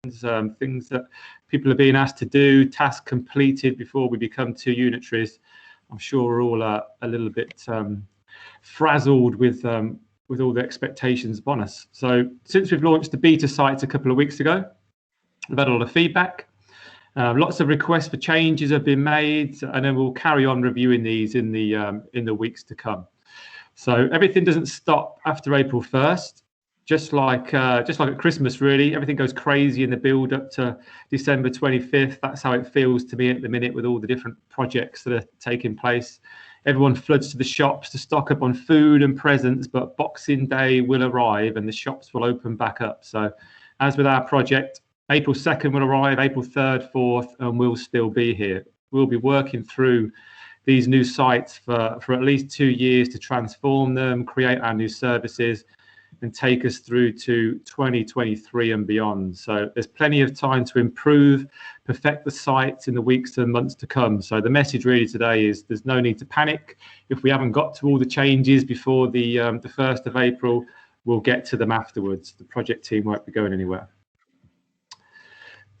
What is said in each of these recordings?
things that people are being asked to do, tasks completed before we become 2 unitaries. I'm sure we're all a little bit frazzled with all the expectations upon us. So since we've launched the beta sites a couple of weeks ago, we've had a lot of feedback. Lots of requests for changes have been made, and then we'll carry on reviewing these in the weeks to come. So everything doesn't stop after April 1st. Just like at Christmas, really, everything goes crazy in the build up to December 25th. That's how it feels to me at the minute with all the different projects that are taking place. Everyone floods to the shops to stock up on food and presents, but Boxing Day will arrive and the shops will open back up. So as with our project, April 2nd will arrive, April 3rd, 4th, and we'll still be here. We'll be working through these new sites for at least 2 years to transform them, create our new services, and take us through to 2023 and beyond. So there's plenty of time to improve, perfect the sites in the weeks and months to come. So the message really today is there's no need to panic. If we haven't got to all the changes before the 1st of April, we'll get to them afterwards. The project team won't be going anywhere.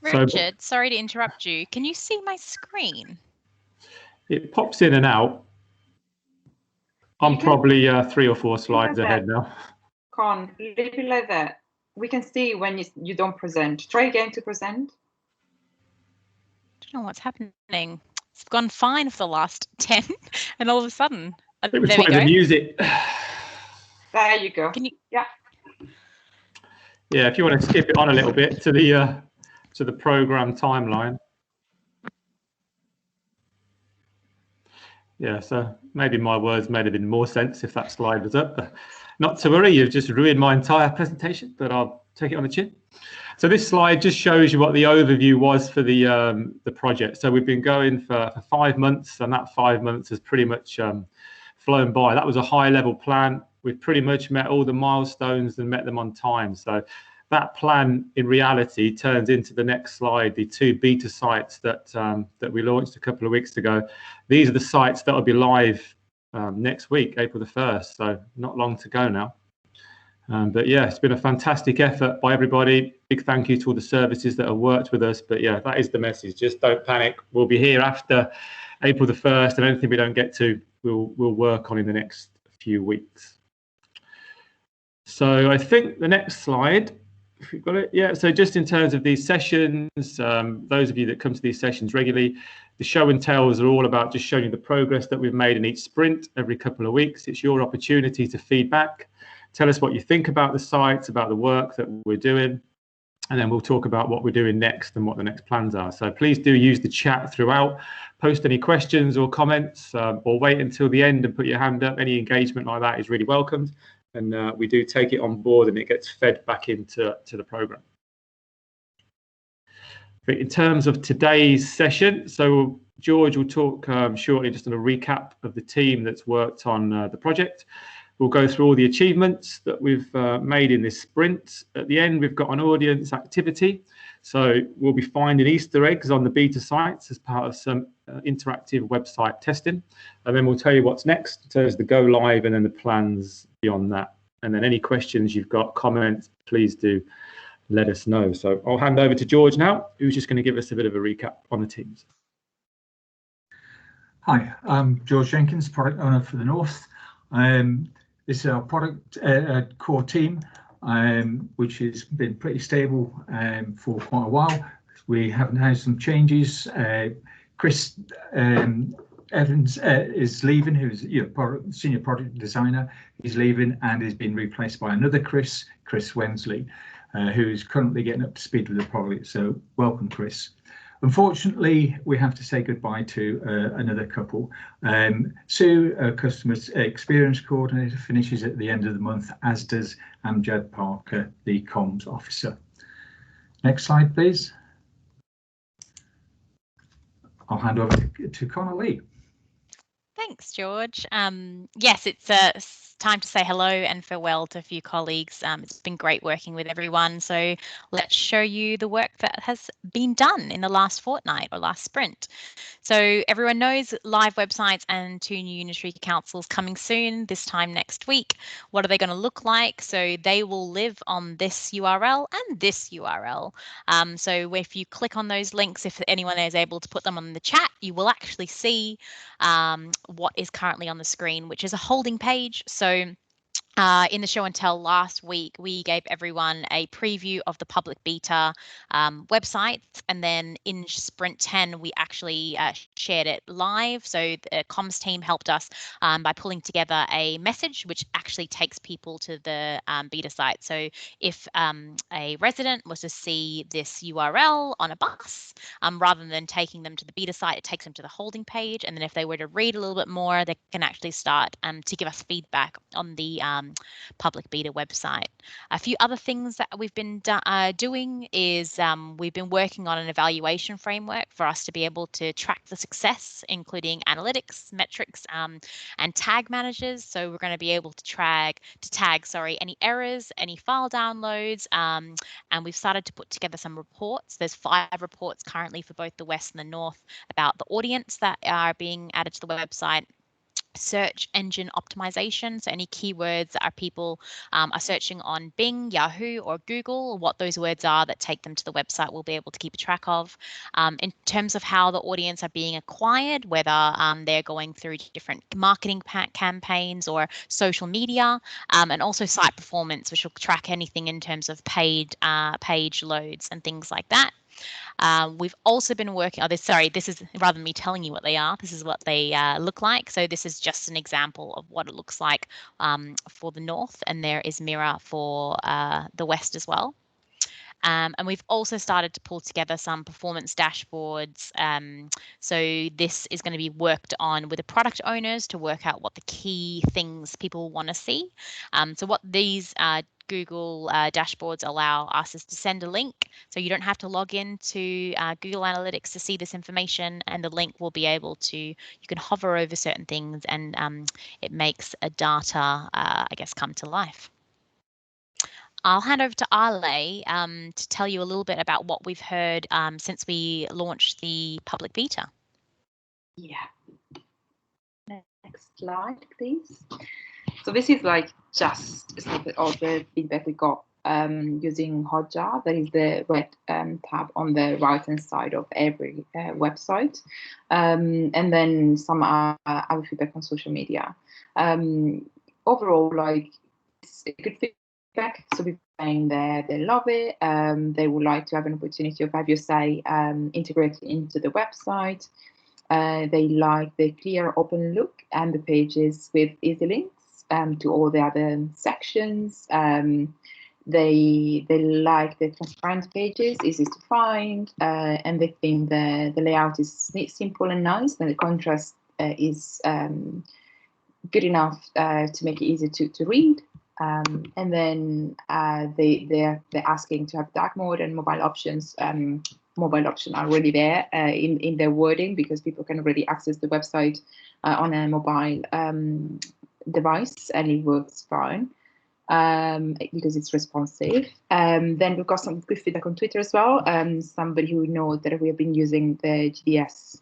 Richard, sorry to interrupt you. Can you see my screen? It pops in and out. I'm probably 3 or 4 slides ahead now. Con, leave it like that. We can see when you don't present. Try again to present. I don't know what's happening. It's gone fine for the last 10, and all of a sudden, it was playing the music. There you go. Can you? Yeah. Yeah, if you want to skip it on a little bit to the program timeline. Yeah, so maybe my words made have been more sense if that slide was up. Not to worry, you've just ruined my entire presentation, but I'll take it on the chin. So this slide just shows you what the overview was for the project. So we've been going for 5 months, and that 5 months has pretty much flown by. That was a high-level plan. We've pretty much met all the milestones and met them on time. So that plan, in reality, turns into the next slide, the 2 beta sites that we launched a couple of weeks ago. These are the sites that will be live next week, April the 1st, so not long to go now. But yeah, it's been a fantastic effort by everybody. Big thank you to all the services that have worked with us. But yeah, that is the message. Just don't panic. We'll be here after April the 1st, and anything we don't get to, we'll work on in the next few weeks. So I think the next slide, if we've got it, yeah. So just in terms of these sessions, those of you that come to these sessions regularly, the show and tells are all about just showing you the progress that we've made in each sprint every couple of weeks. It's your opportunity to feedback. Tell us what you think about the sites, about the work that we're doing, and then we'll talk about what we're doing next and what the next plans are. So please do use the chat throughout. Post any questions or comments, or wait until the end and put your hand up. Any engagement like that is really welcomed, and we do take it on board and it gets fed back into the program. But in terms of today's session, so George will talk shortly just on a recap of the team that's worked on the project. We'll go through all the achievements that we've made in this sprint. At the end, we've got an audience activity. So we'll be finding Easter eggs on the beta sites as part of some interactive website testing. And then we'll tell you what's next in terms of the go live and then the plans beyond that. And then any questions you've got, comments, please do let us know. So I'll hand over to George now, who's just going to give us a bit of a recap on the teams. Hi, I'm George Jenkins, product owner for the North. This is our product core team, which has been pretty stable for quite a while. We have had some changes. Chris Evans is leaving, who's senior product designer. He's leaving and has been replaced by another Chris Wensley, who's currently getting up to speed with the product. So welcome, Chris. Unfortunately, we have to say goodbye to another couple. Sue, customer experience coordinator, finishes at the end of the month, as does Amjad Parker, the comms officer. Next slide, please. I'll hand over to Connor Lee. Thanks, George. Yes, it's time to say hello and farewell to a few colleagues. It's been great working with everyone. So let's show you the work that has been done in the last fortnight or last sprint. So everyone knows live websites and 2 new unitary councils coming soon, this time next week. What are they going to look like? So they will live on this URL and this URL. So if you click on those links, if anyone is able to put them on the chat, you will actually see what is currently on the screen, which is a holding page. So in the show and tell last week, we gave everyone a preview of the public beta website, and then in Sprint 10, we actually shared it live. So the comms team helped us by pulling together a message which actually takes people to the beta site. So if a resident was to see this URL on a bus, rather than taking them to the beta site, it takes them to the holding page. And then if they were to read a little bit more, they can actually start to give us feedback on the public beta website. A few other things that we've been doing is we've been working on an evaluation framework for us to be able to track the success, including analytics, metrics, and tag managers. So we're going to be able to tag any errors, any file downloads, and we've started to put together some reports. There's 5 reports currently for both the West and the North about the audience that are being added to the website. Search engine optimization, so any keywords that are people are searching on Bing, Yahoo, or Google, what those words are that take them to the website, we'll be able to keep a track of. In terms of how the audience are being acquired, whether they're going through different marketing campaigns or social media, and also site performance, which will track anything in terms of paid page loads and things like that. We've also been working, this is rather than me telling you what they are, this is what they look like. So this is just an example of what it looks like for the North, and there is mirror for the West as well. And we've also started to pull together some performance dashboards. So this is going to be worked on with the product owners to work out what the key things people want to see. So what these Google dashboards allow us is to send a link, so you don't have to log into Google Analytics to see this information, and the link will be able to, you can hover over certain things, and it makes a data, come to life. I'll hand over to Ale to tell you a little bit about what we've heard since we launched the public beta. Yeah. Next slide, please. So this is like just a snippet of the feedback we got using Hotjar. That is the red tab on the right-hand side of every website. And then some other feedback on social media. Overall, like, it's a good feedback. So people saying that they love it. They would like to have an opportunity of have your say integrated into the website. They like the clear, open look and the pages with easy links to all the other sections. They like the transparent pages, easy to find, and they think the layout is simple and nice, and the contrast is good enough to make it easy to read. And then they're asking to have dark mode and mobile options. Mobile options are already there in their wording, because people can already access the website on a mobile device, and it works fine because it's responsive. Then we've got some good feedback on Twitter as well. Somebody who knows that we have been using the GDS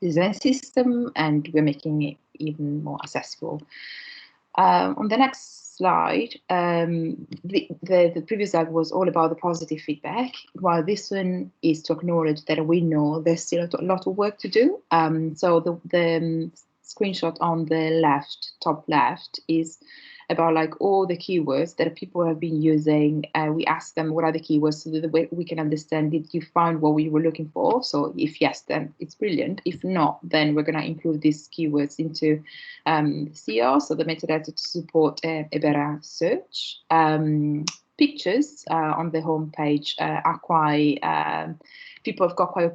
design system, and we're making it even more accessible. On the next slide, the previous slide was all about the positive feedback, while this one is to acknowledge that we know there's still a lot of work to do. So the screenshot on the left, top left, is about like all the keywords that people have been using. We asked them what are the keywords, so that we can understand, did you find what we were looking for? So if yes, then it's brilliant. If not, then we're going to include these keywords into SEO, so the metadata to support a better search. Pictures on the homepage are quite, people have got quite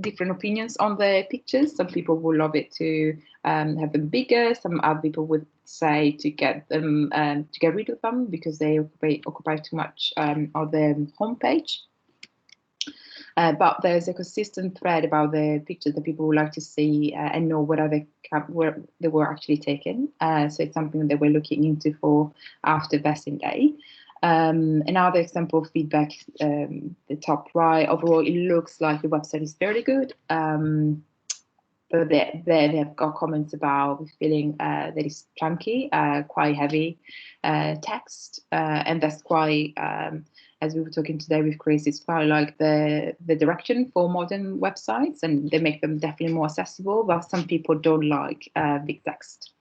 different opinions on the pictures. Some people will love it to have them bigger. Some other people would say to get them to get rid of them because they occupy too much of the homepage. But there's a consistent thread about the pictures that people would like to see and know where they were actually taken. So it's something that we're looking into for after vesting day. Another example of feedback, the top right, overall it looks like the website is very good. But they have got comments about feeling that it's chunky, quite heavy text, and that's quite, as we were talking today with Chris, it's quite like the direction for modern websites, and they make them definitely more accessible, but some people don't like big text.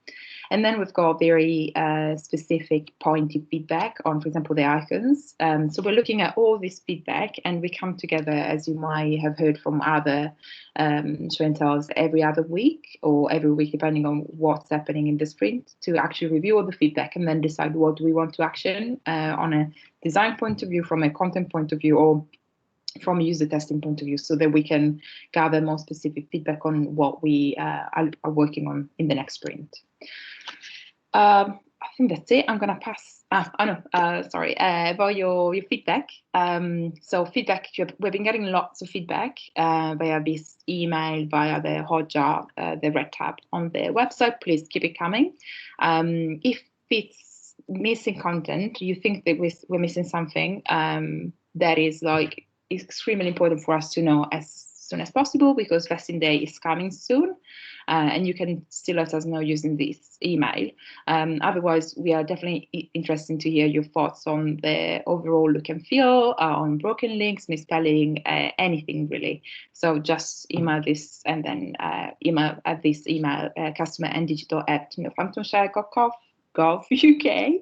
And then we've got very specific pointed feedback on, for example, the icons. So we're looking at all this feedback, and we come together, as you might have heard from other show and tells, every other week or every week, depending on what's happening in the sprint, to actually review all the feedback and then decide what do we want to action on a design point of view, from a content point of view, or from a user testing point of view, so that we can gather more specific feedback on what we are working on in the next sprint. I think that's it. I'm going to pass. About your feedback. So feedback, we've been getting lots of feedback via this email, via the Hotjar, the red tab on the website. Please keep it coming. If it's missing content, you think that we're missing something, that is like extremely important for us to know as soon as possible, because vesting day is coming soon. And you can still let us know using this email. Otherwise, we are definitely interested to hear your thoughts on the overall look and feel, on broken links, misspelling, anything really. So just email this, and then email at this email, customer@digital@northamptonshire.gov.uk,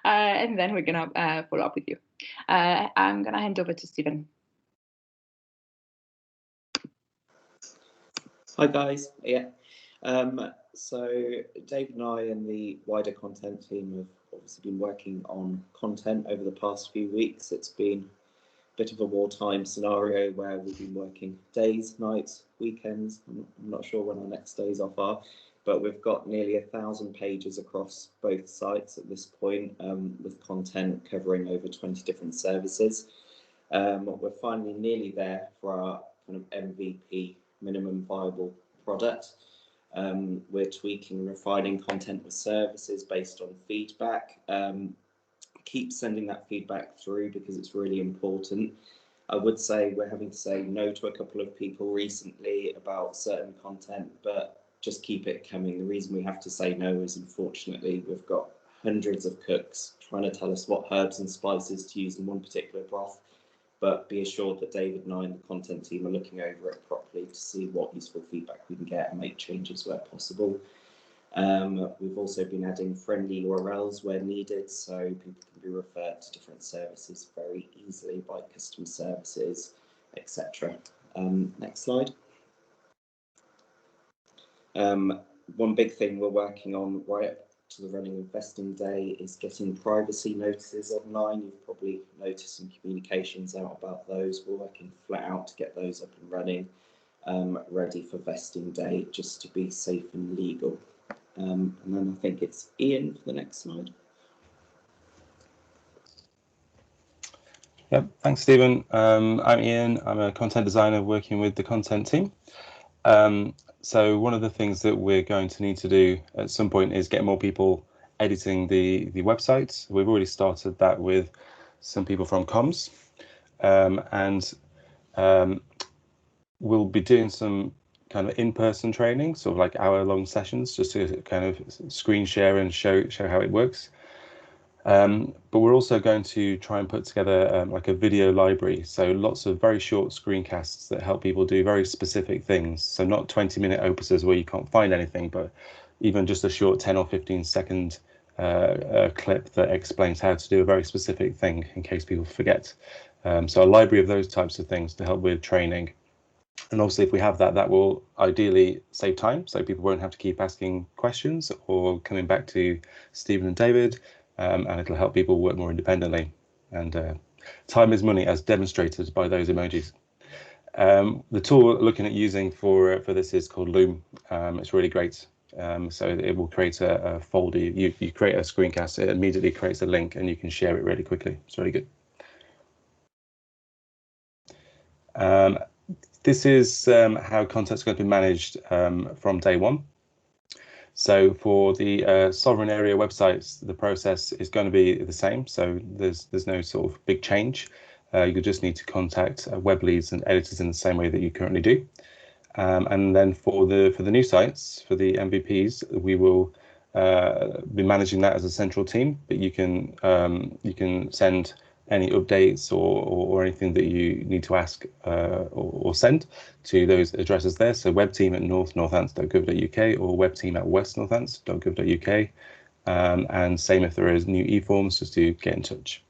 and then we're gonna follow up with you. I'm gonna hand over to Stephen. Hi guys, yeah. So David and I and the wider content team have obviously been working on content over the past few weeks. It's been a bit of a wartime scenario where we've been working days, nights, weekends. I'm not sure when our next days off are, but we've got nearly 1,000 pages across both sites at this point, with content covering over 20 different services. We're finally nearly there for our kind of MVP, minimum viable product. We're tweaking and refining content with services based on feedback. Keep sending that feedback through because it's really important. I would say we're having to say no to a couple of people recently about certain content, but just keep it coming. The reason we have to say no is, unfortunately, we've got hundreds of cooks trying to tell us what herbs and spices to use in one particular broth. But be assured that David and I and the content team are looking over it properly to see what useful feedback we can get and make changes where possible. We've also been adding friendly URLs where needed, so people can be referred to different services very easily by customer services, etc. Next slide. One big thing we're working on right up to the running of vesting day is getting privacy notices online. You've probably noticed some communications out about those. We're working flat out to get those up and running, ready for vesting day, just to be safe and legal. And then I think it's Ian for the next slide. Yep, thanks, Stephen. I'm Ian. I'm a content designer working with the content team. So one of the things that we're going to need to do at some point is get more people editing the website. We've already started that with some people from comms, and we'll be doing some kind of in-person training, sort of like hour-long sessions, just to kind of screen share and show how it works. But we're also going to try and put together like a video library, so lots of very short screencasts that help people do very specific things. So not 20-minute opuses where you can't find anything, but even just a short 10 or 15-second clip that explains how to do a very specific thing in case people forget. So a library of those types of things to help with training. And obviously, if we have that, that will ideally save time, so people won't have to keep asking questions or coming back to Stephen and David, and it'll help people work more independently. And time is money, as demonstrated by those emojis. The tool we're looking at using for this is called Loom. It's really great. So it will create a folder. You create a screencast, it immediately creates a link, and you can share it really quickly. It's really good. This is how content's going to be managed from day one. So for the sovereign area websites, the process is going to be the same. So there's no sort of big change. You just need to contact web leads and editors in the same way that you currently do. And then for the new sites, for the MVPs, we will be managing that as a central team. But you can send any updates or anything that you need to ask or send to those addresses there. So webteam at northants.gov.uk or webteam at westnorthants.gov.uk. And same if there is new e-forms, just to get in touch.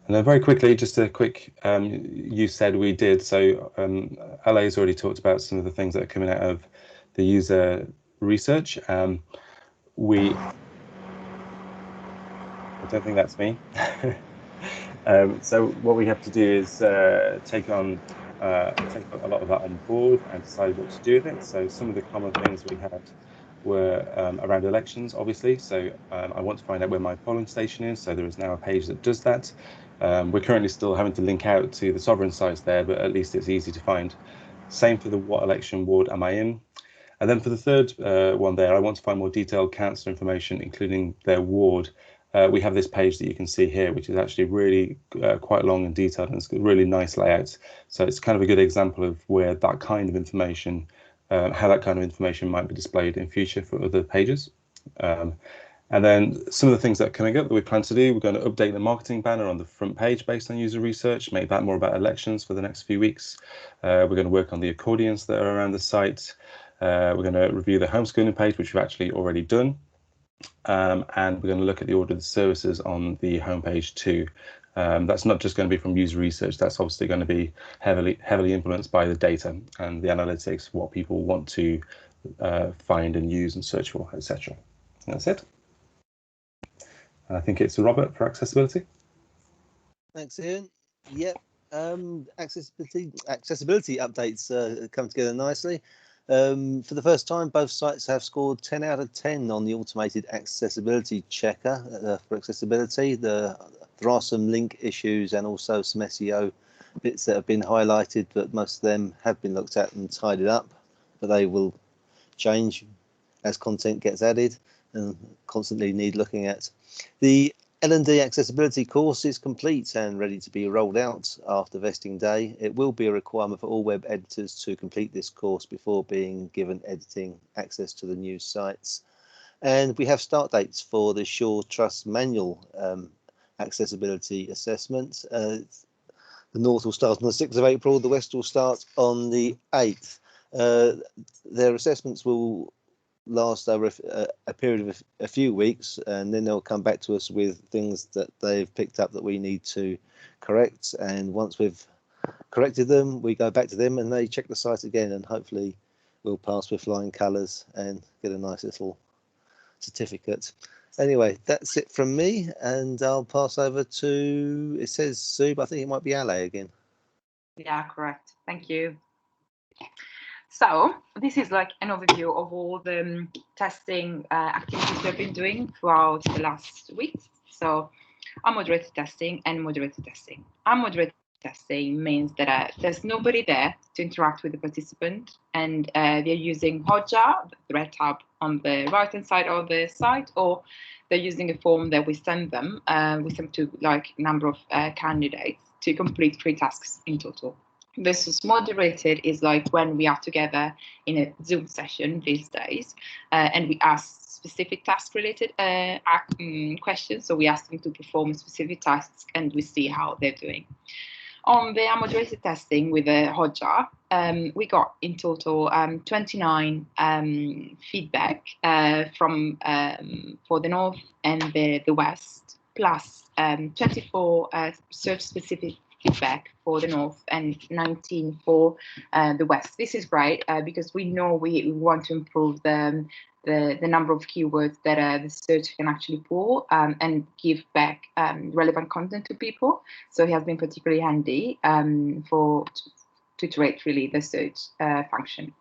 And then very quickly, just a quick, you said we did. So LA has already talked about some of the things that are coming out of the user research. I don't think that's me. So what we have to do is take a lot of that on board and decide what to do with it. So some of the common things we had were around elections, obviously. So I want to find out where my polling station is. So there is now a page that does that. We're currently still having to link out to the sovereign sites there, but at least it's easy to find. Same for the what election ward am I in? And then for the third one there, I want to find more detailed council information, including their ward. We have this page that you can see here, which is actually really quite long and detailed, and it's got really nice layouts. So it's kind of a good example of where that kind of information, how that kind of information might be displayed in future for other pages. And then some of the things that are coming up that we plan to do, we're going to update the marketing banner on the front page based on user research, make that more about elections for the next few weeks. We're going to work on the accordions that are around the site. We're going to review the homeschooling page, which we've actually already done. And we're going to look at the order of the services on the homepage too. That's not just going to be from user research. That's obviously going to be heavily influenced by the data and the analytics, what people want to find and use and search for, etc. That's it. And I think it's Robert for accessibility. Thanks, Ian. Yep. Accessibility updates come together nicely. For the first time, both sites have scored 10 out of 10 on the automated accessibility checker for accessibility. There are some link issues and also some SEO bits that have been highlighted, but most of them have been looked at and tidied up, but they will change as content gets added and constantly need looking at. The L&D accessibility course is complete and ready to be rolled out after vesting day. It will be a requirement for all web editors to complete this course before being given editing access to the new sites. And we have start dates for the Sure Trust Manual accessibility assessment. The North will start on the 6th of April, the West will start on the 8th. Their assessments will last over a period of a few weeks, and then they'll come back to us with things that they've picked up that we need to correct. And once we've corrected them, we go back to them and they check the site again, and hopefully we'll pass with flying colours and get a nice little certificate. Anyway, that's it from me, and I'll pass over to, it says Sue, but I think it might be Ale again. Yeah, correct. Thank you. So this is like an overview of all the testing activities we've been doing throughout the last weeks. So unmoderated testing and moderated testing. Unmoderated testing means that there's nobody there to interact with the participant, and they're using Hotjar, the red tab on the right hand side of the site, or they're using a form that we send them. We send to like a number of candidates to complete 3 tasks in total. Versus moderated is like when we are together in a Zoom session these days, and we ask specific task related questions. So we ask them to perform specific tasks and we see how they're doing. On the unmoderated testing with the Hotjar, we got in total 29 feedback from for the North and the West, plus 24 search specific feedback for the North and 19 for the West. This is great because we know we want to improve the number of keywords that the search can actually pull and give back relevant content to people. So it has been particularly handy to iterate really the search function.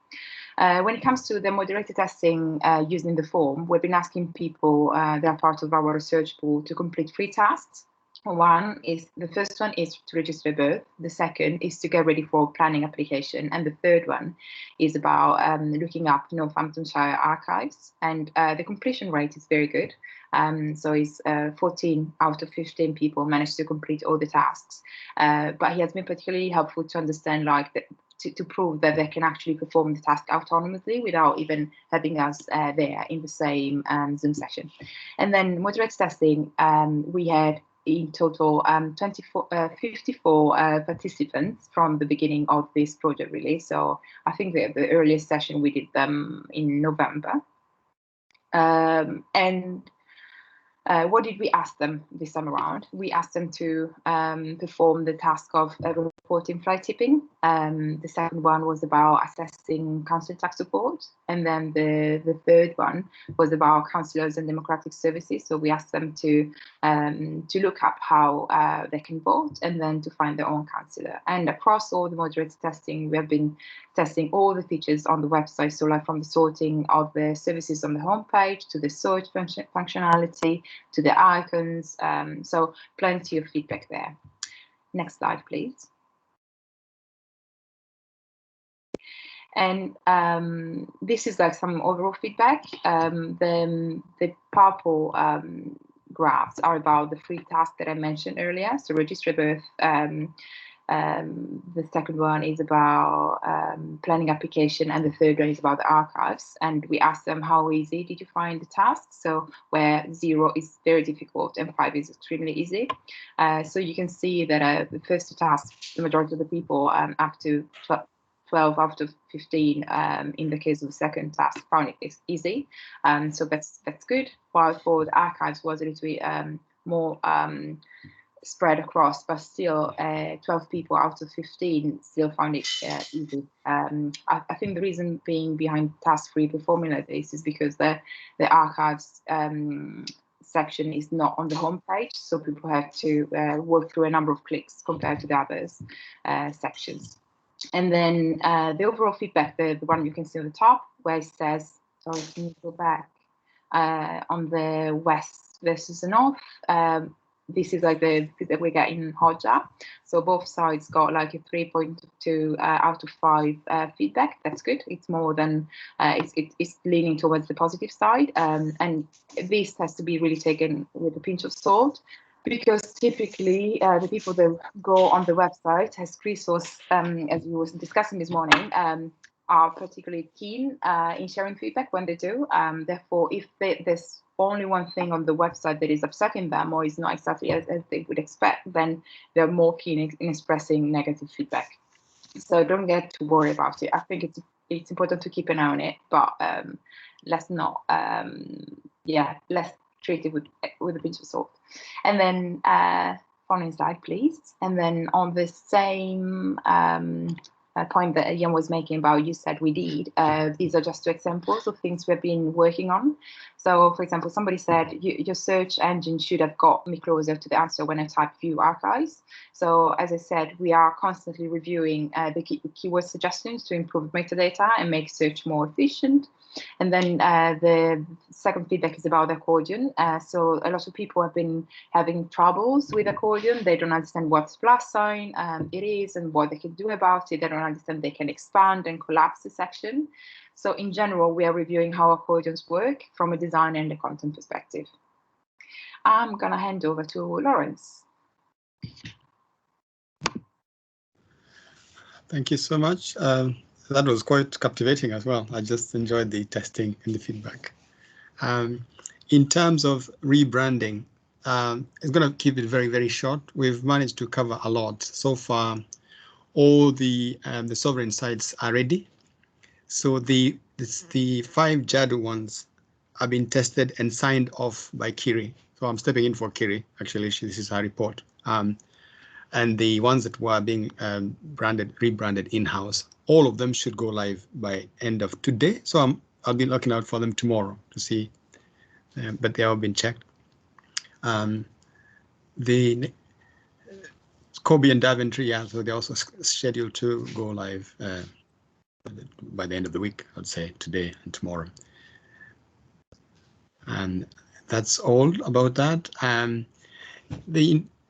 When it comes to the moderated testing using the form, we've been asking people that are part of our research pool to complete 3 tasks. The first one is to register birth. The second is to get ready for planning application, and the third one is about looking up Northamptonshire archives. And the completion rate is very good. So it's 14 out of 15 people managed to complete all the tasks. But he has been particularly helpful to understand, like, to prove that they can actually perform the task autonomously without even having us there in the same Zoom session. And then moderated testing, we had in total 54 participants from the beginning of this project, really. So I think the earliest session we did them in November. What did we ask them this time around? We asked them to perform the task of reporting fly tipping. The second one was about assessing council tax support. And then the third one was about councillors and democratic services. So we asked them to look up how they can vote and then to find their own councillor. And across all the moderated testing, we have been testing all the features on the website. So like from the sorting of the services on the homepage to the search functionality, to the icons, so plenty of feedback there. Next slide, please. And this is like some overall feedback. The purple graphs are about the three tasks that I mentioned earlier. So register birth. The second one is about planning application, and the third one is about the archives. And we asked them, how easy did you find the task? So where 0 is very difficult and 5 is extremely easy. So you can see that the first two tasks, the majority of the people up to 12 out of 15 in the case of the second task found it easy. So that's good. While for the archives was a little bit more spread across, but still 12 people out of 15 still found it easy. I think the reason being behind task 3 performing like this is because the archives section is not on the homepage, so people have to work through a number of clicks compared to the others sections. And then the overall feedback, the one you can see on the top, where it says, sorry, can you go back, on the west versus the north, this is like the feedback we get in Hotjar. So both sides got like a 3.2 out of 5 feedback. That's good. It's more than, it's leaning towards the positive side. And this has to be really taken with a pinch of salt, because typically the people that go on the website, as Chris was, as we were discussing this morning, are particularly keen in sharing feedback when they do. Therefore, if there's only one thing on the website that is upsetting them or is not exactly as they would expect, then they're more keen in expressing negative feedback. So don't get too worried about it. I think it's important to keep an eye on it, but let's not, let's treat it with a pinch of salt. And then following slide, please. And then on the same point that Ian was making about you said we did, these are just 2 examples of things we've been working on. So for example, somebody said your search engine should have got me closer to the answer when I type view archives. So as I said, we are constantly reviewing the keyword suggestions to improve metadata and make search more efficient. And then the second feedback is about accordion. So a lot of people have been having troubles with accordion. They don't understand what plus sign it is and what they can do about it. They don't understand they can expand and collapse the section. So in general, we are reviewing how accordions work from a design and a content perspective. I'm going to hand over to Lawrence. Thank you so much. That was quite captivating as well. I just enjoyed the testing and the feedback. In terms of rebranding, it's going to keep it very, very short. We've managed to cover a lot. So far, all the sovereign sites are ready. So the 5 JADU ones have been tested and signed off by Kiri. So I'm stepping in for Kiri. Actually, this is her report. And the ones that were being rebranded in-house, all of them should go live by end of today. So I'll be looking out for them tomorrow to see, but they have been checked. The Kobe and Daventry, yeah, so they're also scheduled to go live by the end of the week, I'd say today and tomorrow. And that's all about that.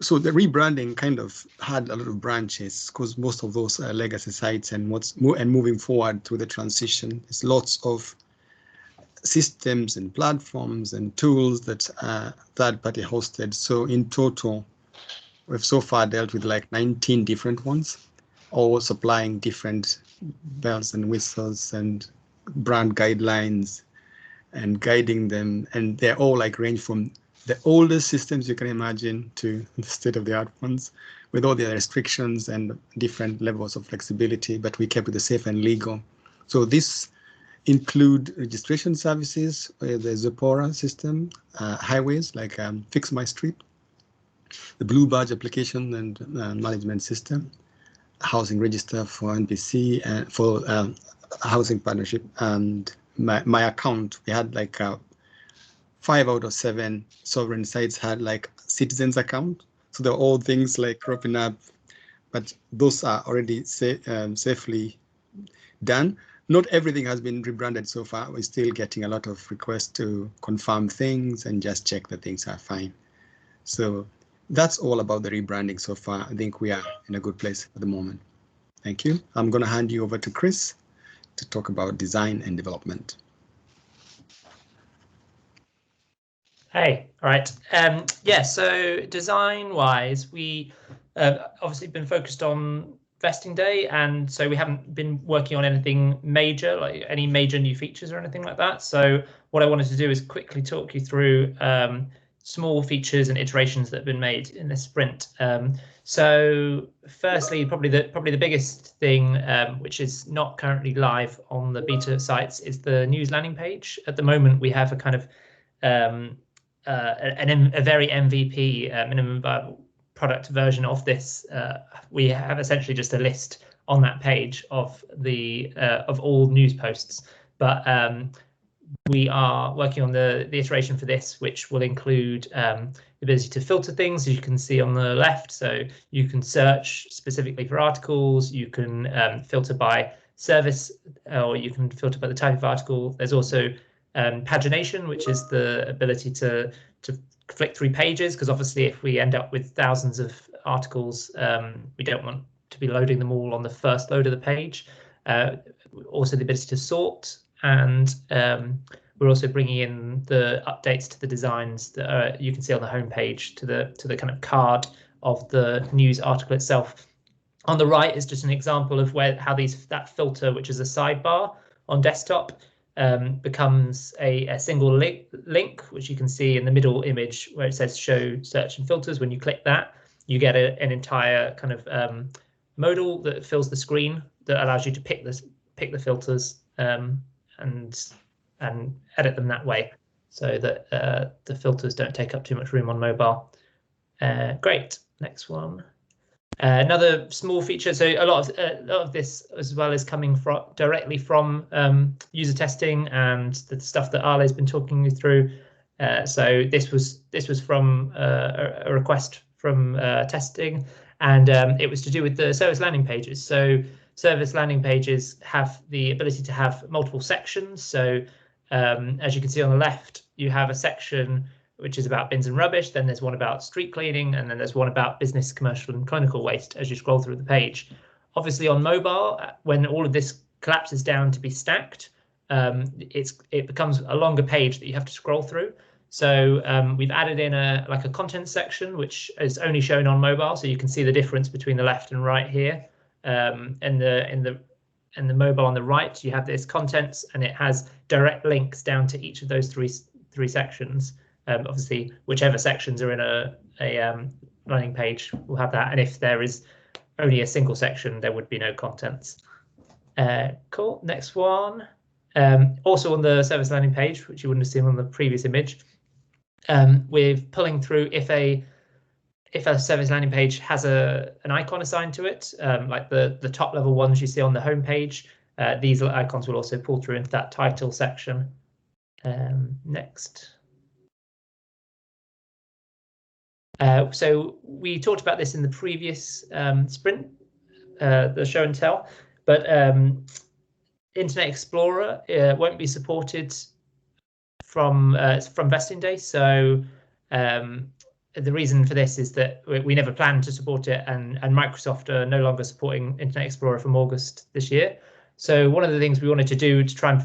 So the rebranding kind of had a lot of branches because most of those are legacy sites, and moving forward to the transition, there's lots of systems and platforms and tools that are third-party hosted. So in total, we've so far dealt with like 19 different ones, all supplying different bells and whistles and brand guidelines and guiding them. And they're all like range from the oldest systems you can imagine to the state-of-the-art ones with all the restrictions and different levels of flexibility, but we kept it safe and legal. So this include registration services, the Zopora system, highways like Fix My Street, the Blue Badge application and management system, housing register for NPC and for housing partnership, and my account. We had like 5 out of 7 sovereign sites had like citizens account. So they're all things like cropping up, but those are already safely done. Not everything has been rebranded so far. We're still getting a lot of requests to confirm things and just check that things are fine. So that's all about the rebranding so far. I think we are in a good place at the moment. Thank you. I'm going to hand you over to Chris to talk about design and development. Hey, all right. Yeah, so design-wise, we obviously been focused on vesting day, and so we haven't been working on anything major, like any major new features or anything like that. So what I wanted to do is quickly talk you through small features and iterations that have been made in this sprint. So firstly, probably the biggest thing, which is not currently live on the beta sites, is the news landing page. At the moment, we have a kind of a very MVP, minimum viable product version of this. We have essentially just a list on that page of the of all news posts, but we are working on the iteration for this, which will include the ability to filter things, as you can see on the left. So you can search specifically for articles, you can filter by service, or you can filter by the type of article. There's also pagination, which is the ability to flick through pages, because obviously if we end up with thousands of articles, we don't want to be loading them all on the first load of the page. Also the ability to sort, and we're also bringing in the updates to the designs that you can see on the homepage to the kind of card of the news article itself. On the right is just an example of how that filter, which is a sidebar on desktop, becomes a single link, which you can see in the middle image where it says show search and filters. When you click that, you get an entire kind of modal that fills the screen that allows you to pick the filters and edit them that way, so that the filters don't take up too much room on mobile. Great, next one. Another small feature, so a lot of this as well is coming directly from user testing and the stuff that Arle's been talking you through. So this was from a request from testing, and it was to do with the service landing pages. So service landing pages have the ability to have multiple sections. So as you can see on the left, you have a section which is about bins and rubbish, then there's one about street cleaning, and then there's one about business, commercial and clinical waste as you scroll through the page. Obviously on mobile, when all of this collapses down to be stacked, it becomes a longer page that you have to scroll through. So we've added in a content section, which is only shown on mobile, so you can see the difference between the left and right here. And the mobile on the right, you have this contents, and it has direct links down to each of those three sections. Obviously, whichever sections are in a landing page will have that, and if there is only a single section, there would be no contents. Cool. Next one. Also on the service landing page, which you wouldn't have seen on the previous image, we're pulling through if a service landing page has an icon assigned to it, like the top level ones you see on the home page. These icons will also pull through into that title section. Next. So we talked about this in the previous sprint, the show and tell, but Internet Explorer won't be supported from vesting day. So the reason for this is that we never planned to support it, and Microsoft are no longer supporting Internet Explorer from August this year. So one of the things we wanted to do to try and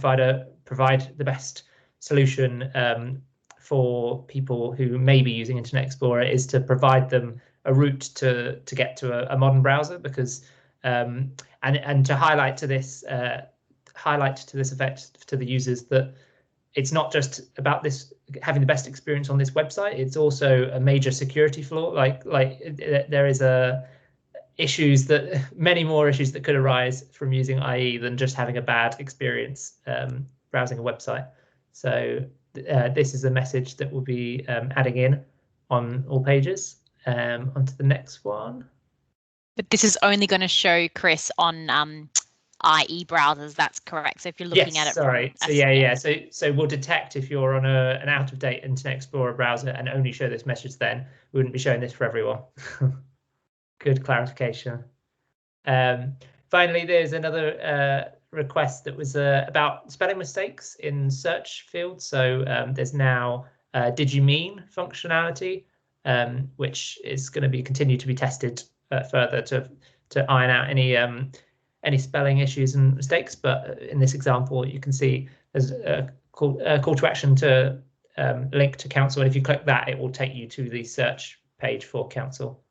provide the best solution for people who may be using Internet Explorer is to provide them a route to get to a modern browser, because and to highlight to this effect to the users that it's not just about this having the best experience on this website. It's also a major security flaw. Like there is many more issues that could arise from using IE than just having a bad experience browsing a website. So this is a message that we'll be adding in on all pages. Onto the next one. But this is only going to show, Chris, on IE browsers. That's correct. So if you're looking at it, sorry. So we'll detect if you're on an out-of-date Internet Explorer browser and only show this message. Then we wouldn't be showing this for everyone. Good clarification. Finally, there's another request that was about spelling mistakes in search fields. So there's now did you mean functionality, which is going to be continued to be tested further to iron out any spelling issues and mistakes. But in this example, you can see there's a call to action to link to Council. And if you click that, it will take you to the search page for Council.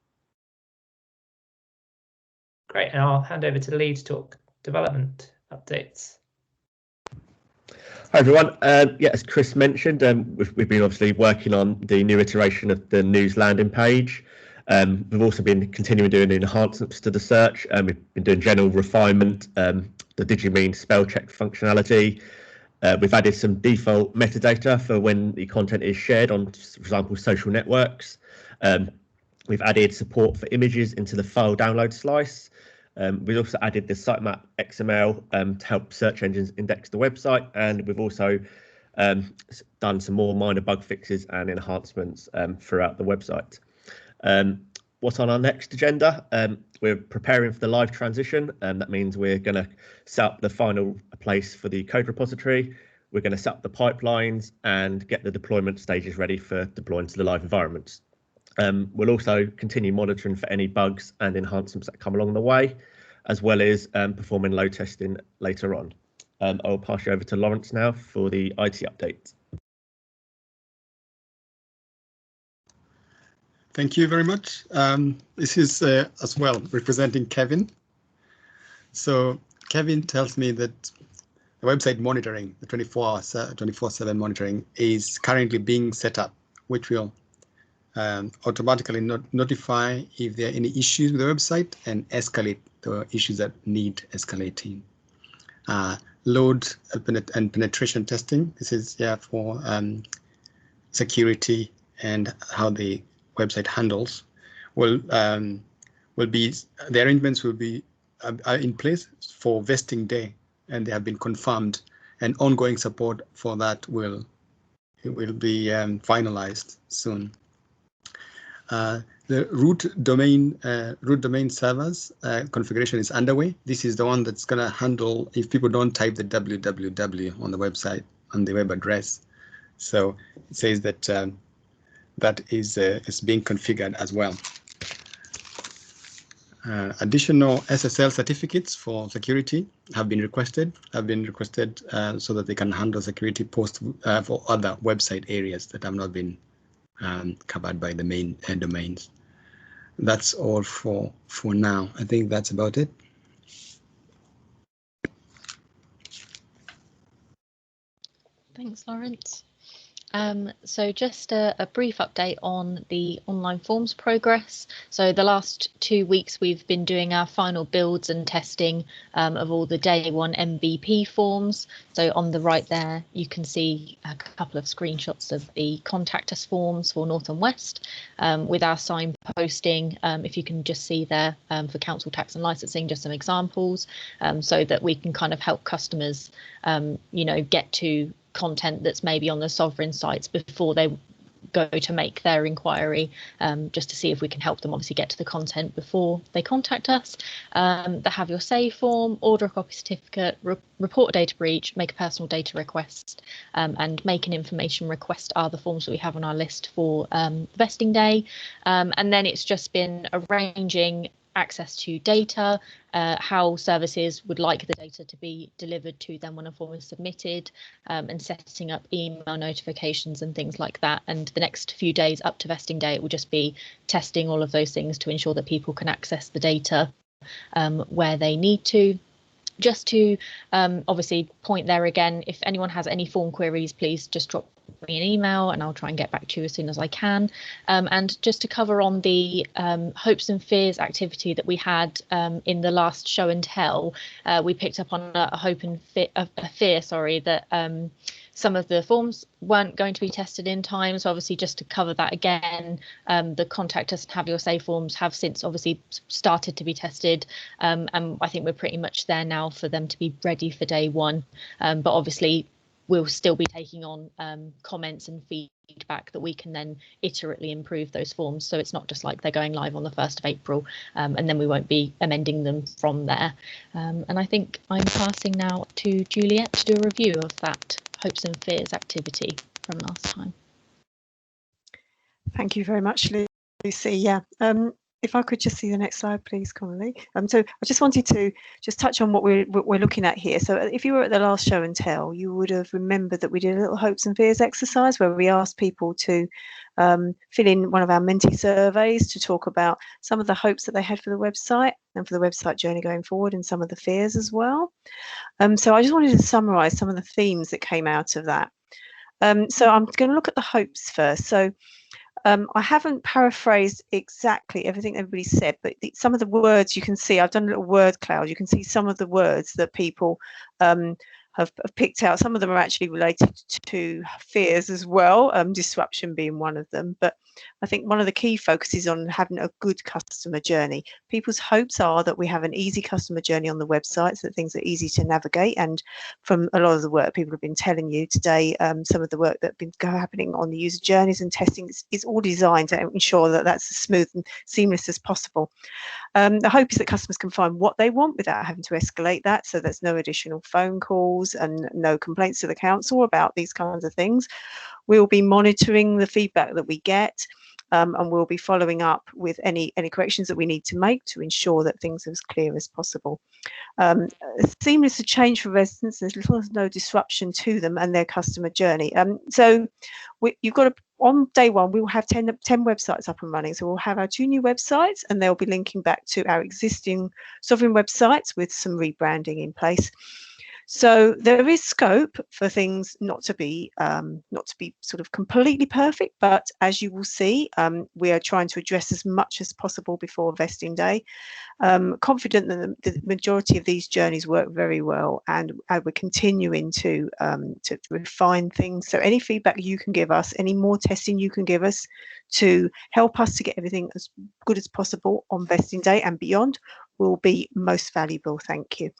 Great, and I'll hand over to Lee to talk development updates. Hi everyone. As Chris mentioned, we've been obviously working on the new iteration of the news landing page. We've also been continuing doing enhancements to the search. We've been doing general refinement, the did you mean spell check functionality. We've added some default metadata for when the content is shared on, for example, social networks. We've added support for images into the file download slice. We've also added the sitemap XML to help search engines index the website, and we've also done some more minor bug fixes and enhancements throughout the website. What's on our next agenda? We're preparing for the live transition, and that means we're going to set up the final place for the code repository. We're going to set up the pipelines and get the deployment stages ready for deploying to the live environments. We'll also continue monitoring for any bugs and enhancements that come along the way, as well as performing load testing later on. I'll pass you over to Lawrence now for the IT update. Thank you very much. This is as well representing Kevin. So Kevin tells me that the website monitoring, the 24/7 monitoring, is currently being set up, which will automatically notify if there are any issues with the website and escalate the issues that need escalating. Load and penetration testing. This is for security and how the website handles. Will be the arrangements will be are in place for vesting day, and they have been confirmed. And ongoing support for that will be finalized soon. The root domain servers configuration is underway. This is the one that's going to handle if people don't type the www on the website, on the web address. So it says that that is being configured as well. Additional SSL certificates for security have been requested so that they can handle security posts for other website areas that have not been covered by the main domains. That's all for now. I think that's about it. Thanks, Lawrence. So just a brief update on the online forms progress. So the last 2 weeks we've been doing our final builds and testing of all the day one MVP forms. So on the right there you can see a couple of screenshots of the contact us forms for North and West with our signposting. If you can just see there for council tax and licensing, just some examples so that we can kind of help customers get to content that's maybe on the sovereign sites before they go to make their inquiry, just to see if we can help them obviously get to the content before they contact us. The Have Your Say form, order a copy certificate, report a data breach, make a personal data request, and make an information request are the forms that we have on our list for vesting day. And then it's just been arranging access to data, how services would like the data to be delivered to them when a form is submitted, and setting up email notifications and things like that. And the next few days up to vesting day, it will just be testing all of those things to ensure that people can access the data where they need to. Just to obviously point there again, if anyone has any form queries, please just drop me an email and I'll try and get back to you as soon as I can. And just to cover on the hopes and fears activity that we had in the last show and tell, we picked up on a hope and fear, sorry, that some of the forms weren't going to be tested in time. So obviously, just to cover that again, the Contact Us and Have Your Say forms have since obviously started to be tested. And I think we're pretty much there now for them to be ready for day one. But obviously, we'll still be taking on comments and feedback that we can then iterately improve those forms. So it's not just like they're going live on the 1st of April and then we won't be amending them from there. And I think I'm passing now to Juliet to do a review of that hopes and fears activity from last time. Thank you very much, Lucy. Yeah. If I could just see the next slide, please, Connolly. So I just wanted to just touch on what we're looking at here. So if you were at the last show and tell, you would have remembered that we did a little hopes and fears exercise where we asked people to fill in one of our Menti surveys to talk about some of the hopes that they had for the website and for the website journey going forward, and some of the fears as well. So I just wanted to summarise some of the themes that came out of that. So I'm going to look at the hopes first. So I haven't paraphrased exactly everything everybody said, but some of the words you can see, I've done a little word cloud. You can see some of the words that people have picked out. Some of them are actually related to fears as well, disruption being one of them. But I think one of the key focuses on having a good customer journey. People's hopes are that we have an easy customer journey on the website, so that things are easy to navigate. And from a lot of the work people have been telling you today, some of the work that's been happening on the user journeys and testing is all designed to ensure that that's as smooth and seamless as possible. The hope is that customers can find what they want without having to escalate that, so there's no additional phone calls and no complaints to the council about these kinds of things. We'll be monitoring the feedback that we get, and we'll be following up with any corrections that we need to make to ensure that things are as clear as possible. Seamless to change for residents, there's little or no disruption to them and their customer journey. So you've got to, on day one, we will have 10 websites up and running. So we'll have our 2 new websites, and they'll be linking back to our existing sovereign websites with some rebranding in place. So there is scope for things not to be sort of completely perfect, but as you will see, we are trying to address as much as possible before vesting day. Confident that the majority of these journeys work very well, and we're continuing to refine things. So any feedback you can give us, any more testing you can give us to help us to get everything as good as possible on vesting day and beyond will be most valuable. Thank you.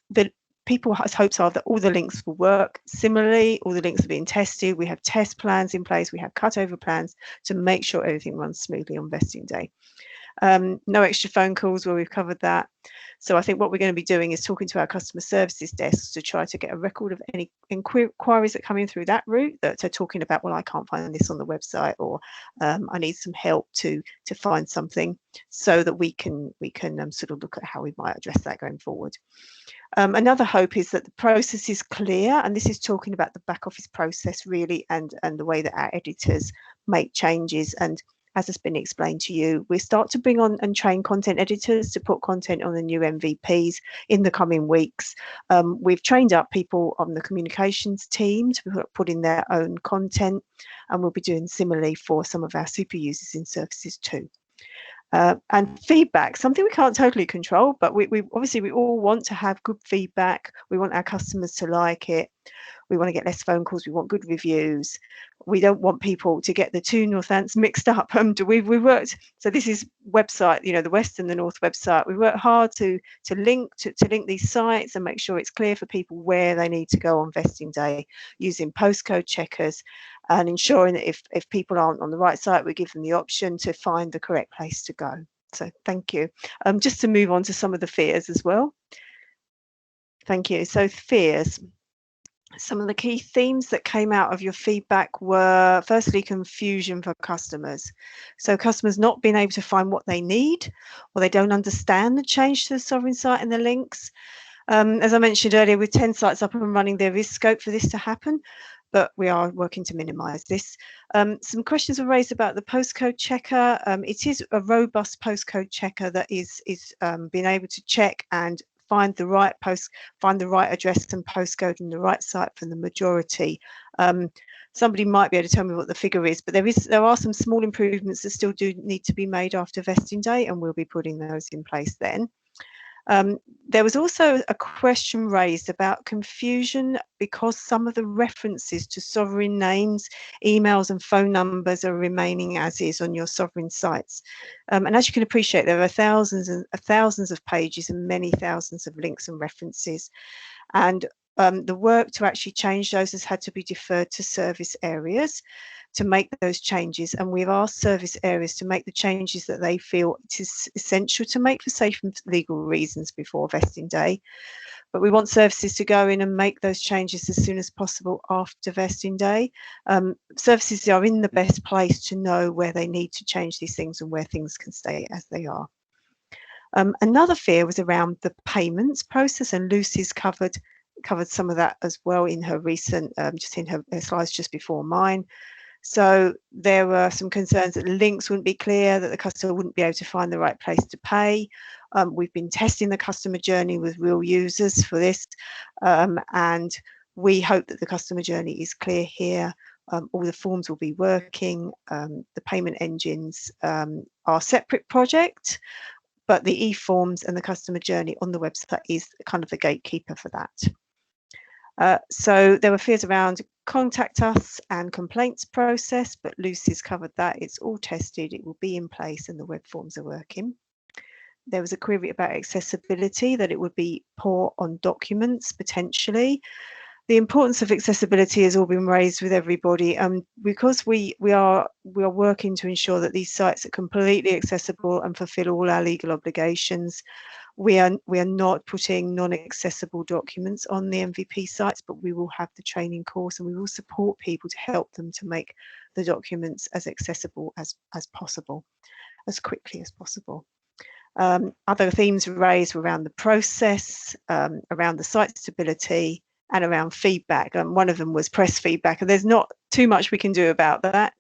The people's hopes are that all the links will work similarly, all the links are being tested, we have test plans in place, we have cutover plans to make sure everything runs smoothly on vesting day. No extra phone calls, well, we've covered that. So I think what we're going to be doing is talking to our customer services desks to try to get a record of any inquiries that come in through that route that are talking about, well, I can't find this on the website, or I need some help to find something, so that we can sort of look at how we might address that going forward. Another hope is that the process is clear, and this is talking about the back office process really, and the way that our editors make changes. And as has been explained to you, we start to bring on and train content editors to put content on the new MVPs in the coming weeks. We've trained up people on the communications team to put in their own content, and we'll be doing similarly for some of our super users in services too. And feedback, something we can't totally control, but we obviously we all want to have good feedback. We want our customers to like it. We want to get less phone calls. We want good reviews. We don't want people to get the two Northants mixed up. We worked, so this is website, you know, the West and the North website. We worked hard to link these sites and make sure it's clear for people where they need to go on vesting day, using postcode checkers and ensuring that if people aren't on the right site, we give them the option to find the correct place to go. So thank you. Just to move on to some of the fears as well. Thank you. So fears. Some of the key themes that came out of your feedback were, firstly, confusion for customers. So customers not being able to find what they need, or they don't understand the change to the sovereign site and the links. As I mentioned earlier, with 10 sites up and running, there is scope for this to happen, but we are working to minimise this. Some questions were raised about the postcode checker. It is a robust postcode checker that is being able to check and find the right address and postcode and the right site for the majority. Somebody might be able to tell me what the figure is, but there are some small improvements that still do need to be made after vesting day, and we'll be putting those in place then. There was also a question raised about confusion because some of the references to sovereign names, emails and phone numbers are remaining as is on your sovereign sites. And as you can appreciate, there are thousands of pages and many thousands of links and references. And the work to actually change those has had to be deferred to service areas to make those changes, and we've asked service areas to make the changes that they feel it is essential to make for safe and legal reasons before vesting day. But we want services to go in and make those changes as soon as possible after vesting day. Services are in the best place to know where they need to change these things and where things can stay as they are. Another fear was around the payments process, and Lucy's covered some of that as well in her recent, just in her slides just before mine. So there were some concerns that the links wouldn't be clear, that the customer wouldn't be able to find the right place to pay. We've been testing the customer journey with real users for this, and we hope that the customer journey is clear here. All the forms will be working. The payment engines are a separate project, but the e-forms and the customer journey on the website is kind of the gatekeeper for that. So there were fears around contact us and complaints process, but Lucy's covered that. It's all tested, it will be in place, and the web forms are working. There was a query about accessibility, that it would be poor on documents potentially. The importance of accessibility has all been raised with everybody, because we are working to ensure that these sites are completely accessible and fulfil all our legal obligations. We are not putting non-accessible documents on the MVP sites, but we will have the training course, and we will support people to help them to make the documents as accessible as possible, as quickly as possible. Other themes raised were around the process, around the site stability, and around feedback. One of them was press feedback, and there's not too much we can do about that.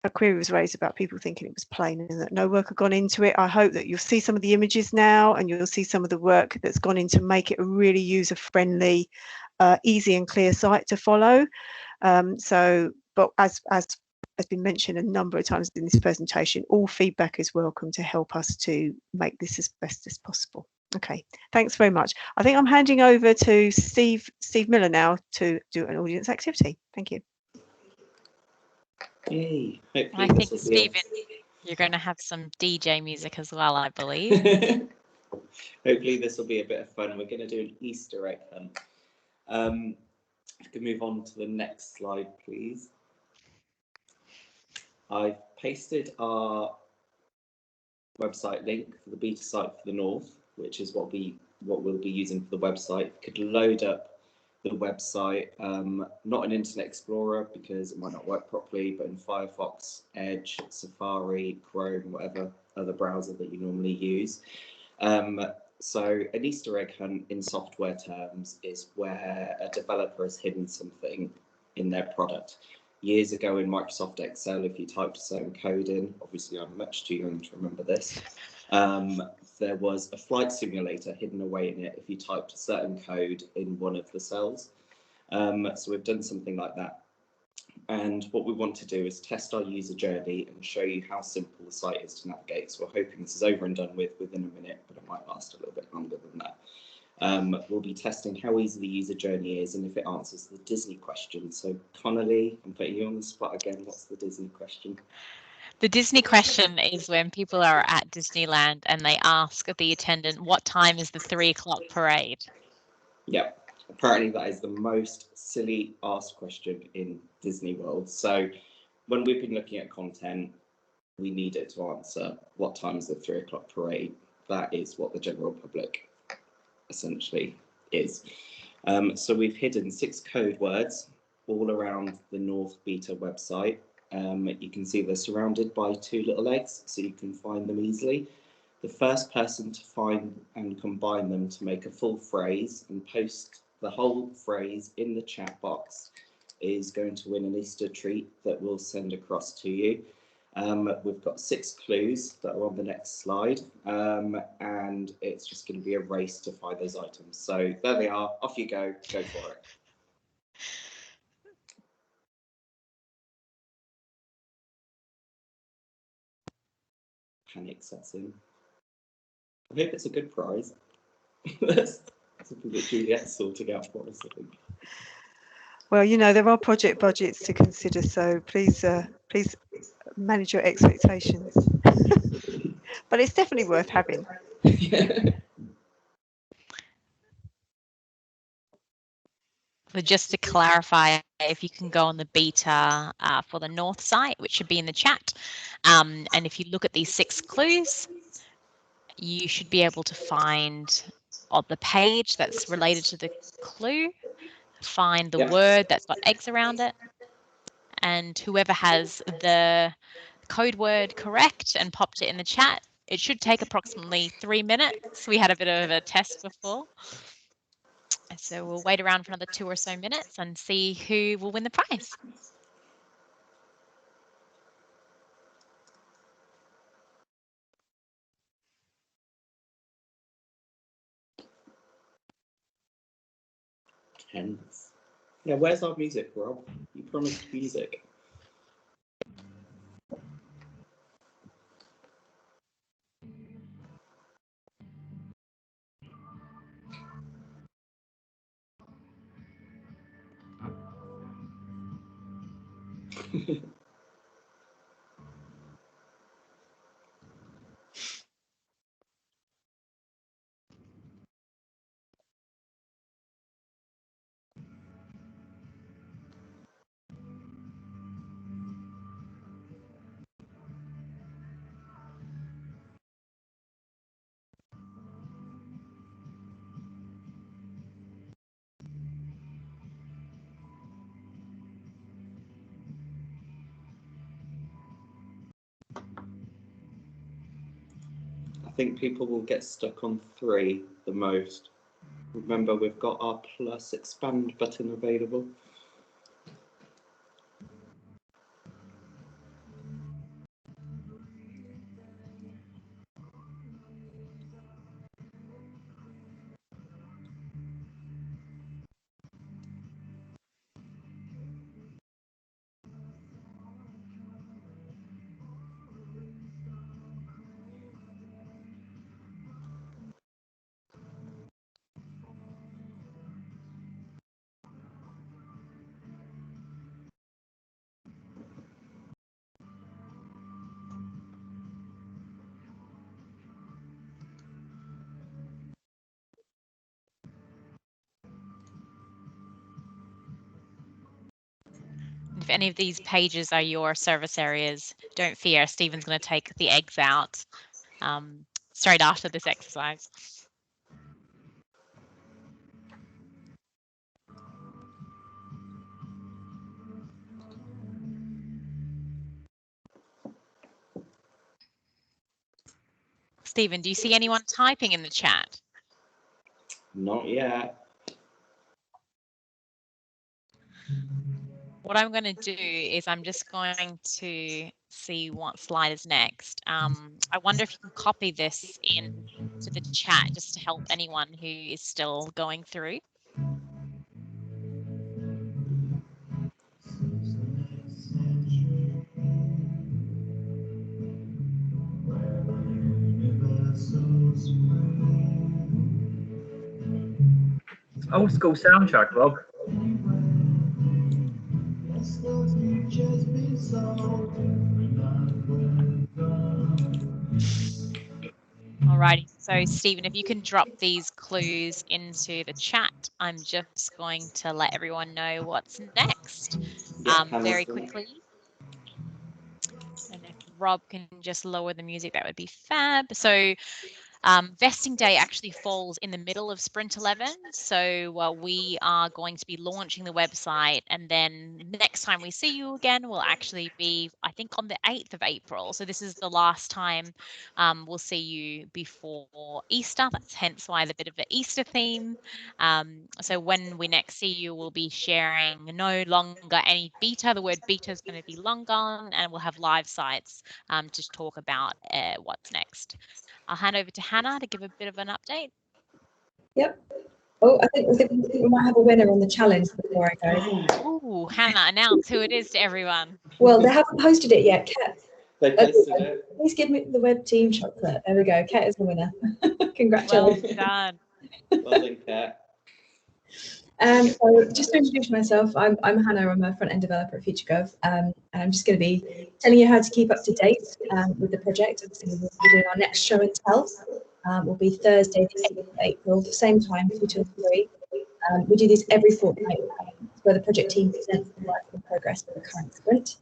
A query was raised about people thinking it was plain and that no work had gone into it. I hope that you'll see some of the images now, and you'll see some of the work that's gone in to make it a really user-friendly, easy and clear site to follow. But as has been mentioned a number of times in this presentation, all feedback is welcome to help us to make this as best as possible. Okay, thanks very much. I think I'm handing over to Steve Miller now to do an audience activity. Thank you. Yay. I think, Stephen, you're going to have some DJ music as well, I believe. Hopefully this will be a bit of fun. We're going to do an Easter egg hunt. If you can move on to the next slide, please. I've pasted our website link for the beta site for the North, which is what we'll be using for the website. You could load up the website, not in Internet Explorer because it might not work properly, but in Firefox, Edge, Safari, Chrome, whatever other browser that you normally use. So an Easter egg hunt in software terms is where a developer has hidden something in their product. Years ago in Microsoft Excel, if you typed a certain code in, obviously I'm much too young to remember this, there was a flight simulator hidden away in it if you typed a certain code in one of the cells. So we've done something like that. And what we want to do is test our user journey and show you how simple the site is to navigate. So we're hoping this is over and done with within a minute, but it might last a little bit longer than that. We'll be testing how easy the user journey is and if it answers the Disney question. So Connolly, I'm putting you on the spot again. What's the Disney question? The Disney question is when people are at Disneyland and they ask the attendant, what time is the 3 o'clock parade? Yep. Apparently that is the most silly asked question in Disney World. So when we've been looking at content, we need it to answer what time is the 3 o'clock parade. That is what the general public essentially is. So we've hidden 6 code words all around the North Beta website. You can see they're surrounded by 2 little eggs, so you can find them easily. The first person to find and combine them to make a full phrase and post the whole phrase in the chat box is going to win an Easter treat that we'll send across to you. We've got 6 clues that are on the next slide, and it's just going to be a race to find those items. So there they are. Off you go. Go for it. Panic sets in. I hope it's a good prize. That's something that Juliet's sorting out for us, I think. Well, you know, there are project budgets to consider, so please manage your expectations. But it's definitely worth having. So just to clarify, if you can go on the beta for the North site, which should be in the chat, and if you look at these 6 clues, you should be able to find on the page that's related to the clue, find the word that's got eggs around it, and whoever has the code word correct and popped it in the chat, it should take approximately 3 minutes. We had a bit of a test before. So we'll wait around for another 2 or so minutes and see who will win the prize. Tense. Yeah, where's our music, Rob? You promised music. I think people will get stuck on 3 the most. Remember, we've got our plus expand button available. If any of these pages are your service areas, don't fear, Stephen's going to take the eggs out straight after this exercise. Stephen, do you see anyone typing in the chat? Not yet. What I'm going to do is I'm just going to see what slide is next. I wonder if you can copy this in to the chat just to help anyone who is still going through. Old school soundtrack, Rob. Alrighty, so Stephen, if you can drop these clues into the chat, I'm just going to let everyone know what's next very quickly. And if Rob can just lower the music, that would be fab. So vesting day actually falls in the middle of Sprint 11. So we are going to be launching the website, and then next time we see you again will actually be, I think, on the 8th of April. So this is the last time we'll see you before Easter. That's hence why the bit of an Easter theme. So when we next see you, we'll be sharing no longer any beta. The word beta is going to be long gone, and we'll have live sites to talk about what's next. I'll hand over to Hannah to give a bit of an update. Yep. Oh, I think we might have a winner on the challenge before I go. Ooh, Hannah, announce who it is to everyone. Well, they haven't posted it yet, Kat. They posted it. Please give me the web team chocolate. There we go. Kat is the winner. Congratulations. Well done. Well done, Kat. So just to introduce myself, I'm Hannah. I'm a front-end developer at FutureGov, and I'm just going to be telling you how to keep up to date with the project. Obviously, we'll be doing our next show and tell. Will be Thursday, the 8th of April, same time, 2 till 3. We do these every fortnight, where the project team presents the work in progress for the current sprint.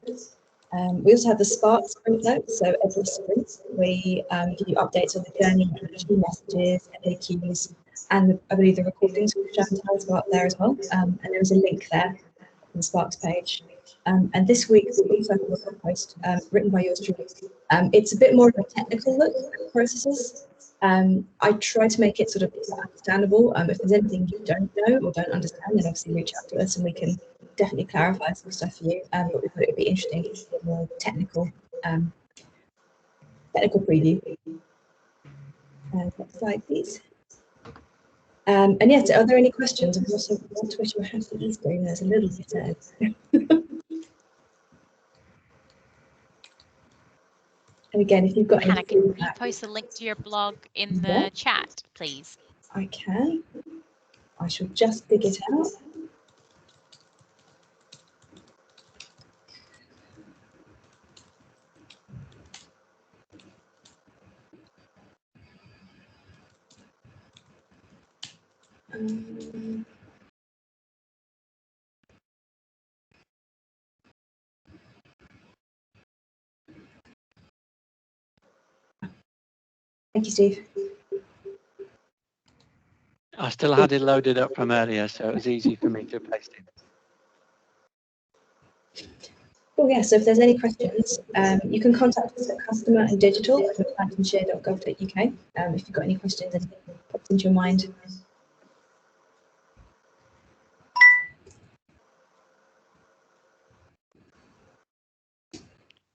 We also have the Spark sprint notes, so every sprint we give you updates on the journey, key messages, FAQs, and I believe the recordings from show and tells go up there as well. And there is a link there on the Sparks page. And this week we also have a blog post written by yours truly. It's a bit more of a technical look at processes. I try to make it sort of understandable. If there's anything you don't know or don't understand, then obviously reach out to us and we can definitely clarify some stuff for you. But we thought it would be interesting to see a more technical preview. Next slide, please. And yes, are there any questions? I also want to wish you a happy Easter, even though it's a little bit early. And again, if you've got Hannah, any can feedback, you post a link to your blog in the chat, please? I can. I shall just dig it out. Thank you, Steve. I still had it loaded up from earlier, so it was easy for me to paste it. Oh yeah, so if there's any questions, you can contact us at customer&digital@northamptonshire.gov.uk. If you've got any questions, anything pops into your mind.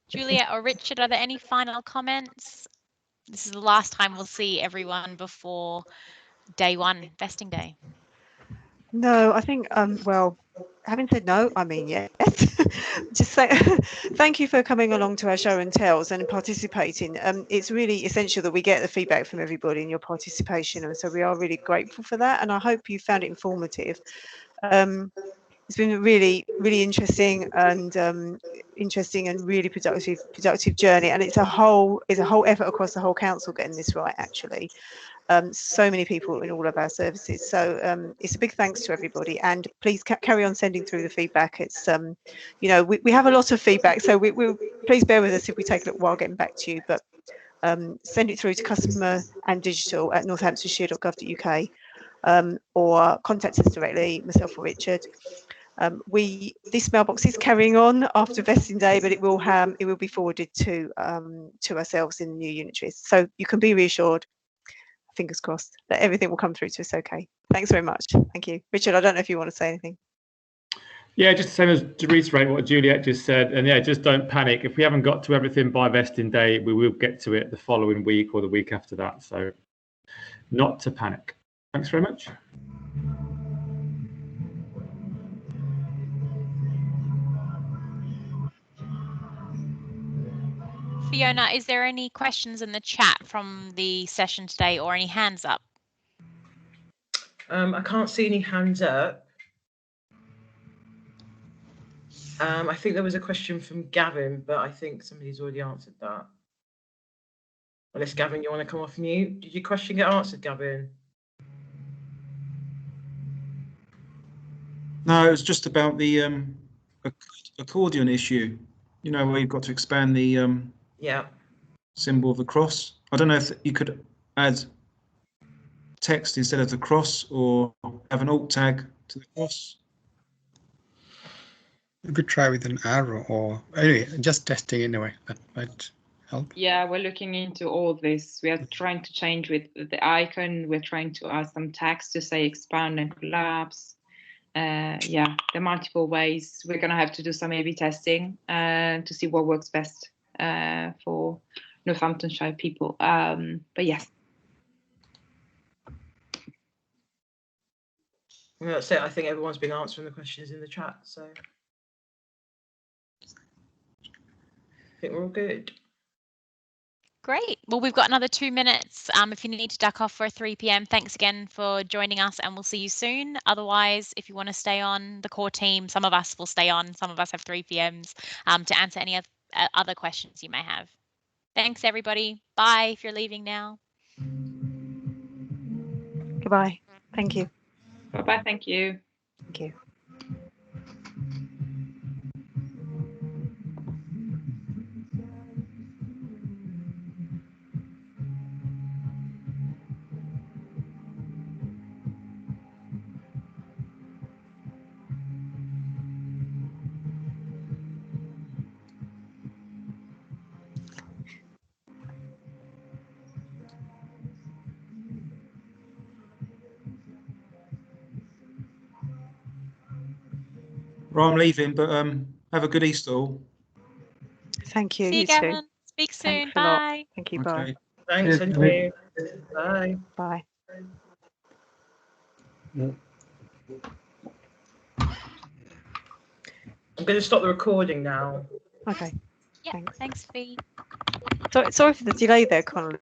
Juliet or Richard, are there any final comments? This is the last time we'll see everyone before day one, vesting day. No, I think, well, having said no, I mean yes. Just say thank you for coming along to our show and tells and participating. It's really essential that we get the feedback from everybody and your participation, and so we are really grateful for that. And I hope you found it informative. It's been a really, really interesting and really productive journey, and it's a whole effort across the whole council getting this right. Actually, so many people in all of our services. So it's a big thanks to everybody, and please carry on sending through the feedback. It's you know, we have a lot of feedback, so we'll please bear with us if we take a little while getting back to you, but send it through to customer&digital@northamptonshire.gov.uk, or contact us directly, myself or Richard. This mailbox is carrying on after vesting day, but it will be forwarded to ourselves in the new unitaries, so you can be reassured, fingers crossed, that everything will come through to us okay. Thanks very much. Thank you. Richard, I don't know if you want to say anything. Yeah, just the same as to reiterate what Juliet just said, and yeah, just don't panic. If we haven't got to everything by vesting day, we will get to it the following week or the week after that, so not to panic. Thanks very much. Fiona, is there any questions in the chat from the session today or any hands up? I can't see any hands up. I think there was a question from Gavin, but I think somebody's already answered that. Unless, Gavin, you want to come off mute? Did your question get answered, Gavin? No, it was just about the accordion issue. You know, where you've got to expand the Yeah. symbol of the cross. I don't know if you could add text instead of the cross, or have an alt tag to the cross. You could try with an arrow, or anyway, just testing anyway. That might help. Yeah, we're looking into all this. We are trying to change with the icon. We're trying to add some text to say expand and collapse. Yeah, there are multiple ways. We're going to have to do some A/B testing to see what works best for Northamptonshire people. But yes. Well, that's it. I think everyone's been answering the questions in the chat, so I think we're all good. Great. Well, we've got another 2 minutes. If you need to duck off for 3 p.m, thanks again for joining us, and we'll see you soon. Otherwise, if you want to stay on, the core team, some of us will stay on, some of us have 3 p.m s to answer any other questions you may have. Thanks, everybody. Bye if you're leaving now. Goodbye. Thank you. Bye-bye. Thank you. Thank you. Right, I'm leaving, but have a good Easter all. Thank you. See you, You too. Gavin. Speak soon. Thanks a lot. Bye. Thank you. Okay. Bye. Thanks, Cheers, Andrew. Bye. Bye. I'm going to stop the recording now. Okay. Yeah, Thanks. thanks, Fee. Sorry for the delay there, Connolly.